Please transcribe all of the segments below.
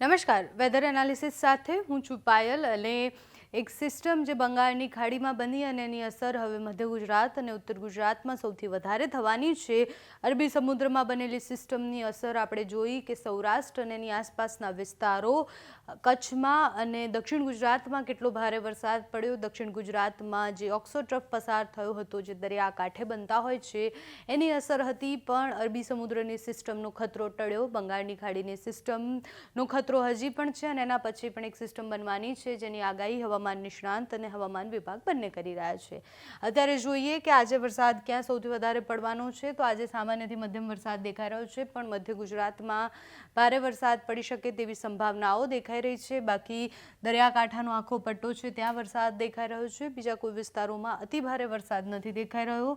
નમસ્કાર, weather analysis સાથે હું છું પાયલ અને એક સિસ્ટમ જે બંગાળની ખાડીમાં બની અને એની અસર હવે મધ્ય ગુજરાત અને ઉત્તર ગુજરાતમાં સૌથી વધારે થવાની છે. અરબી સમુદ્રમાં બનેલી સિસ્ટમની અસર આપણે જોઈ કે સૌરાષ્ટ્ર અને એની આસપાસના વિસ્તારો, કચ્છમાં અને દક્ષિણ ગુજરાતમાં કેટલો ભારે વરસાદ પડ્યો. દક્ષિણ ગુજરાતમાં જે ઓક્સો ટ્રફ પસાર થયો હતો, જે દરિયાકાંઠે બનતા હોય છે, એની અસર હતી. પણ અરબી સમુદ્રની સિસ્ટમનો ખતરો ટળ્યો. બંગાળની ખાડીની સિસ્ટમનો ખતરો હજી પણ છે અને એના પછી પણ એક સિસ્ટમ બનવાની છે, જેની આગાહી હવામાન નિષ્ણાંત અને હવામાન વિભાગ બંને કરી રહ્યા છે. અત્યારે જોઈએ કે આજે વરસાદ ક્યાં સૌથી વધારે પડવાનો છે. તો આજે સામાન્યથી મધ્યમ વરસાદ દેખાઈ રહ્યો છે, પણ મધ્ય ગુજરાતમાં ભારે વરસાદ પડી શકે તેવી સંભાવનાઓ દેખાઈ રહી છે. બાકી દરિયાકાંઠાનો આખો પટ્ટો છે, ત્યાં વરસાદ દેખાઈ રહ્યો છે. બીજા કોઈ વિસ્તારોમાં અતિ ભારે વરસાદ નથી દેખાઈ રહ્યો.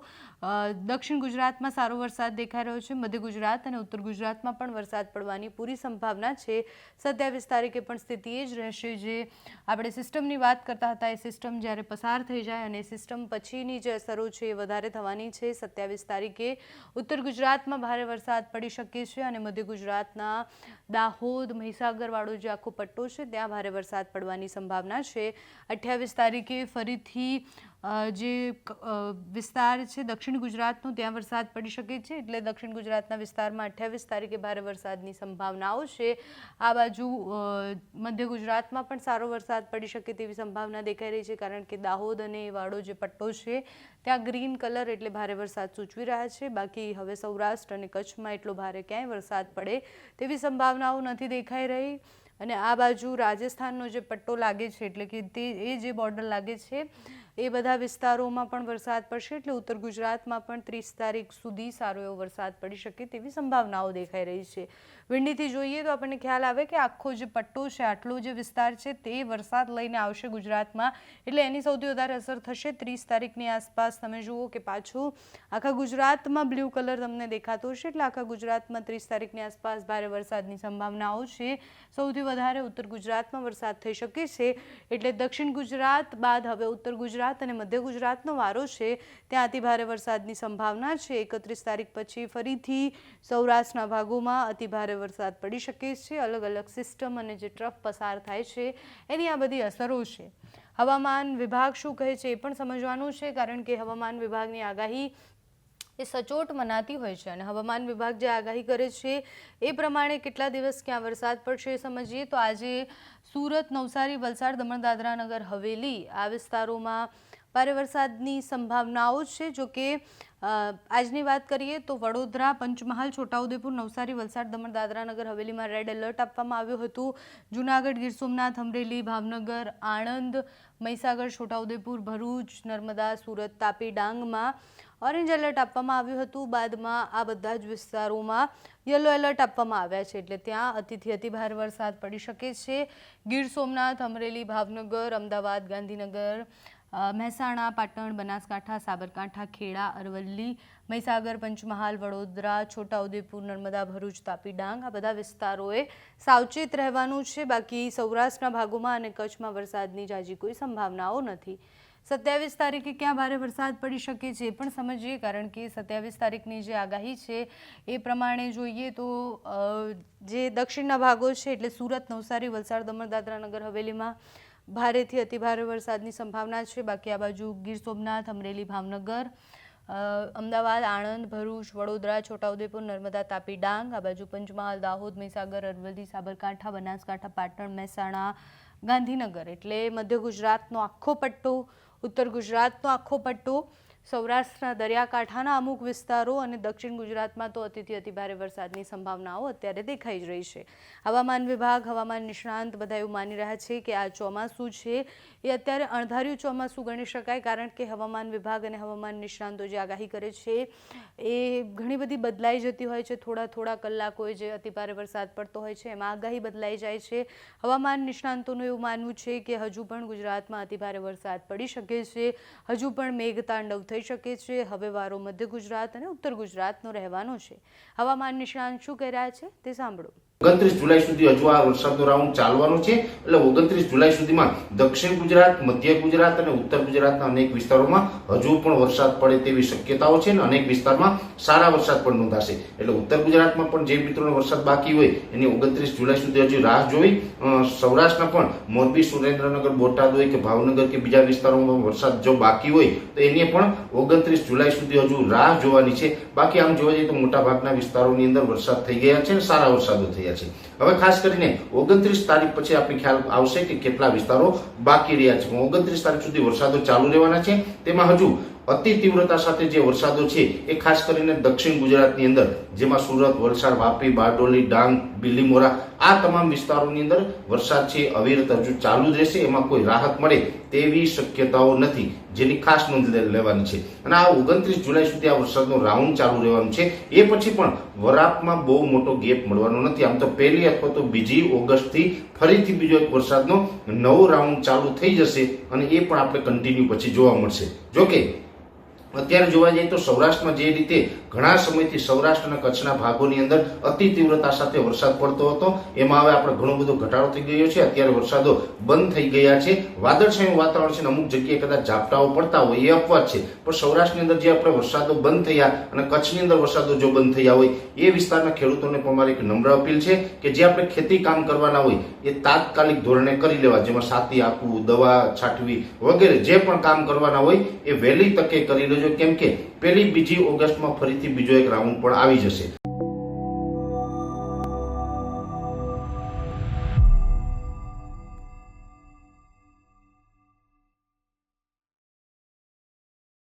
દક્ષિણ ગુજરાતમાં સારો વરસાદ દેખાઈ રહ્યો છે. મધ્ય ગુજરાત અને ઉત્તર ગુજરાતમાં પણ વરસાદ પડવાની પૂરી સંભાવના છે. 27 તારીખે પણ સ્થિતિ એ જ રહેશે. જે આપણે સિસ્ટમની વાત કરતા હતા, એ સિસ્ટમ જ્યારે પસાર થઈ જાય અને સિસ્ટમ પછીની જે અસરો છે એ વધારે થવાની છે. 27 તારીખે ઉત્તર ગુજરાતમાં ભારે વરસાદ પડી શકે છે અને મધ્ય ગુજરાતના દાહોદ, મહીસાગરવાળો જે આખો પટ્ટો છે, ત્યાં ભારે વરસાદ પડવાની સંભાવના છે. 28 તારીખે ફરીથી જે વિસ્તાર છે દક્ષિણ ગુજરાતનો, ત્યાં વરસાદ પડી શકે છે. એટલે દક્ષિણ ગુજરાતના વિસ્તારમાં 28 તારીખે ભારે વરસાદની સંભાવનાઓ છે. આ બાજુ મધ્ય ગુજરાતમાં પણ સારો વરસાદ પડી શકે તેવી સંભાવના દેખાઈ રહી છે, કારણ કે દાહોદ અને વાળો જે પટ્ટો છે, ત્યાં ગ્રીન કલર એટલે ભારે વરસાદ સૂચવી રહ્યા છે. બાકી હવે સૌરાષ્ટ્ર અને કચ્છમાં એટલો ભારે ક્યાંય વરસાદ પડે તેવી સંભાવનાઓ નથી દેખાઈ રહી. અને આ બાજુ રાજસ્થાનનો જે પટ્ટો લાગે છે, એટલે કે એ જે બોર્ડર લાગે છે, એ બધા વિસ્તારોમાં પણ વરસાદ પડશે. એટલે ઉત્તર ગુજરાતમાં પણ 30 તારીખ સુધી સારો એવો વરસાદ પડી શકે તેવી સંભાવનાઓ દેખાઈ રહી છે. વિંડીથી જોઈએ તો આપણને ખ્યાલ આવે કે આખો જે પટ્ટો છે, આટલો જે વિસ્તાર છે, તે વરસાદ લઈને આવશે ગુજરાતમાં. એટલે એની સૌથી વધારે અસર થશે 30 તારીખની આસપાસ. તમે જુઓ કે પાછું આખા ગુજરાતમાં બ્લુ કલર તમને દેખાતો હશે. એટલે આખા ગુજરાતમાં 30 તારીખની આસપાસ ભારે વરસાદની સંભાવનાઓ છે. સૌથી વધારે ઉત્તર ગુજરાતમાં વરસાદ થઈ શકે છે. એટલે દક્ષિણ ગુજરાત બાદ હવે ઉત્તર ગુજરાત અને મધ્ય ગુજરાતનો વારો છે. ત્યાં અતિ ભારે વરસાદની સંભાવના છે. 31 તારીખ પછી ફરીથી સૌરાષ્ટ્રના ભાગોમાં અતિ ભારે વરસાદ પડી શકે છે. અલગ અલગ સિસ્ટમ અને જે ટ્રફ પસાર થાય છે, એની આ બધી અસરો છે. હવામાન વિભાગ શું કહે છે એ પણ સમજવાનું છે, કારણ કે હવામાન વિભાગની આગાહી એ સચોટ મનાતી હોય છે. અને હવામાન વિભાગ જે આગાહી કરે છે એ પ્રમાણે કેટલા દિવસ ક્યાં વરસાદ પડશે એ સમજીએ તો આજે સુરત, નવસારી, વલસાડ, દમણ, દાદરા, નગર હવેલી આ વિસ્તારોમાં ભારે વરસાદની સંભાવનાઓ છે. જો કે આજની વાત કરીએ તો વડોદરા, પંચમહાલ, છોટાઉદેપુર, નવસારી, વલસાડ, દમણ, દાદરા, નગર હવેલીમાં રેડ એલર્ટ આપવામાં આવ્યું હતું. જૂનાગઢ, ગીર સોમનાથ, અમરેલી, ભાવનગર, આણંદ, મહીસાગર, છોટાઉદેપુર, ભરૂચ, નર્મદા, સુરત, તાપી, ડાંગમાં ઓરેન્જ એલર્ટ આપવામાં આવ્યું હતું. બાદમાં આ બધા જ વિસ્તારોમાં યલો એલર્ટ આપવામાં આવ્યા છે. એટલે ત્યાં અતિથી અતિ ભારે વરસાદ પડી શકે છે. ગીર સોમનાથ, અમરેલી, ભાવનગર, અમદાવાદ, ગાંધીનગર, મહેસાણા, પાટણ, બનાસકાંઠા, સાબરકાંઠા, ખેડા, અરવલ્લી, મહીસાગર, પંચમહાલ, વડોદરા, છોટાઉદેપુર, નર્મદા, ભરૂચ, તાપી, ડાંગ આ બધા વિસ્તારોએ સાવચેત રહેવાનું છે. બાકી સૌરાષ્ટ્રના ભાગોમાં અને કચ્છમાં વરસાદની જાજી કોઈ સંભાવનાઓ નથી. 27 તારીખે ક્યાં ભારે વરસાદ પડી શકે છે એ પણ સમજીએ, કારણ કે 27 તારીખની જે આગાહી છે એ પ્રમાણે જોઈએ તો જે દક્ષિણના ભાગો છે, એટલે સુરત, નવસારી, વલસાડ, દમણ, દાદરા, નગર હવેલીમાં ભારેથી અતિ ભારે વરસાદની સંભાવના છે. બાકી આ બાજુ ગીર સોમનાથ, અમરેલી, ભાવનગર, અમદાવાદ, આણંદ, ભરૂચ, વડોદરા, છોટાઉદેપુર, નર્મદા, તાપી, ડાંગ આ બાજુ પંચમહાલ, દાહોદ, મહીસાગર, અરવલ્લી, સાબરકાંઠા, બનાસકાંઠા, પાટણ, મહેસાણા, ગાંધીનગર એટલે મધ્ય ગુજરાતનો આખો પટ્ટો, ઉત્તર ગુજરાતનો આખો પટ્ટો, સૌરાષ્ટ્રના દરિયાકાંઠાના અમુક વિસ્તારો અને દક્ષિણ ગુજરાતમાં તો અતિથી અતિ ભારે વરસાદની સંભાવનાઓ અત્યારે દેખાઈ જ રહી છે. હવામાન વિભાગ, હવામાન નિષ્ણાંત બધા એવું માની રહ્યા છે કે આ ચોમાસું છે એ અત્યારે અણધાર્યું ચોમાસું ગણી શકાય, કારણ કે હવામાન વિભાગ અને હવામાન નિષ્ણાંતો જે આગાહી કરે છે એ ઘણી બધી બદલાઈ જતી હોય છે. થોડા કલાકોએ જે અતિ ભારે વરસાદ પડતો હોય છે એમાં આગાહી બદલાઈ જાય છે. હવામાન નિષ્ણાંતોનું એવું માનવું છે કે હજુ પણ ગુજરાતમાં અતિ ભારે વરસાદ પડી શકે છે. હજુ પણ મેઘતાંડવ થઈ શકે છે. હવે વારો મધ્ય ગુજરાત અને ઉત્તર ગુજરાતનો રહેવાનો છે. હવામાન નિષ્ણાંત શું કહી રહ્યા છે તે સાંભળો. 29 જુલાઈ સુધી હજુ આ વરસાદનો રાઉન્ડ ચાલવાનો છે. એટલે 29 જુલાઈ સુધીમાં દક્ષિણ ગુજરાત, મધ્ય ગુજરાત અને ઉત્તર ગુજરાતના અનેક વિસ્તારોમાં હજુ પણ વરસાદ પડે તેવી શક્યતાઓ છે અને અનેક વિસ્તારમાં સારા વરસાદ પણ નોંધાશે. એટલે ઉત્તર ગુજરાતમાં પણ જે મિત્રોનો વરસાદ બાકી હોય એની 29 જુલાઈ સુધી હજી રાહ જોવી. સૌરાષ્ટ્રના પણ મોરબી, સુરેન્દ્રનગર, બોટાદ હોય કે ભાવનગર કે બીજા વિસ્તારોમાં વરસાદ જો બાકી હોય તો એની પણ 29 જુલાઈ સુધી હજુ રાહ જોવાની છે. બાકી આમ જોવા જઈએ તો મોટા ભાગના વિસ્તારોની અંદર વરસાદ થઈ ગયા છે અને સારા વરસાદો થયા છે. હવે ખાસ કરીને 29 તારીખ પછી આપણે ખ્યાલ આવશે કે કેટલા વિસ્તારો બાકી રહ્યા છે. 29 તારીખ સુધી વરસાદો ચાલુ રહેવાના છે. તેમાં હજુ અતિ તીવ્રતા સાથે જે વરસાદો છે એ ખાસ કરીને દક્ષિણ ગુજરાતની અંદર, જેમાં સુરત, વલસાડ, વાપી, બારડોલી, ડાંગ, બિલીમોરા આ તમામ વિસ્તારોની અંદર વરસાદ છે અવિરત હજુ ચાલુ જ રહેશે. એમાં કોઈ રાહત મળે તેવી શક્યતાઓ નથી, જેની ખાસ નોંધ લેવાની છે. અને આ 29 જુલાઈ સુધી આ વરસાદનો રાઉન્ડ ચાલુ રહેવાનું છે. એ પછી પણ વરાપમાં બહુ મોટો ગેપ મળવાનો નથી. આમ તો 1 અથવા તો 2 ઓગસ્ટથી ફરીથી બીજો એક વરસાદનો નવો રાઉન્ડ ચાલુ થઈ જશે અને એ પણ આપણે કન્ટિન્યુ પછી જોવા મળશે. જોકે અત્યારે જોવા જઈએ તો સૌરાષ્ટ્રમાં જે રીતે ઘણા સમયથી સૌરાષ્ટ્ર અને કચ્છના ભાગોની અંદર અતિ તીવ્રતા સાથે વરસાદ પડતો હતો, એમાં હવે આપણે ઘણો બધો ઘટાડો થઈ ગયો છે. અત્યારે વરસાદો બંધ થઈ ગયા છે. વાદળછાયું વાતાવરણ છે, અમુક જગ્યાએ કદાચ ઝાપટાઓ પડતા હોય એ અપવાદ છે, પણ સૌરાષ્ટ્રની અંદર જે આપણે વરસાદો બંધ થયા અને કચ્છની અંદર વરસાદો જો બંધ થયા હોય એ વિસ્તારના ખેડૂતોને પણ મારી એક નમ્ર અપીલ છે કે જે આપણે ખેતી કામ કરવાના હોય એ તાત્કાલિક ધોરણે કરી લેવા, જેમાં સાથી આપવું, દવા છાંટવી વગેરે જે પણ કામ કરવાના હોય એ વહેલી તકે કરી લેજો. કેમ કે 1-2 ઓગસ્ટમાં ફરીથી બીજો એક રાઉન્ડ પણ આવી જશે.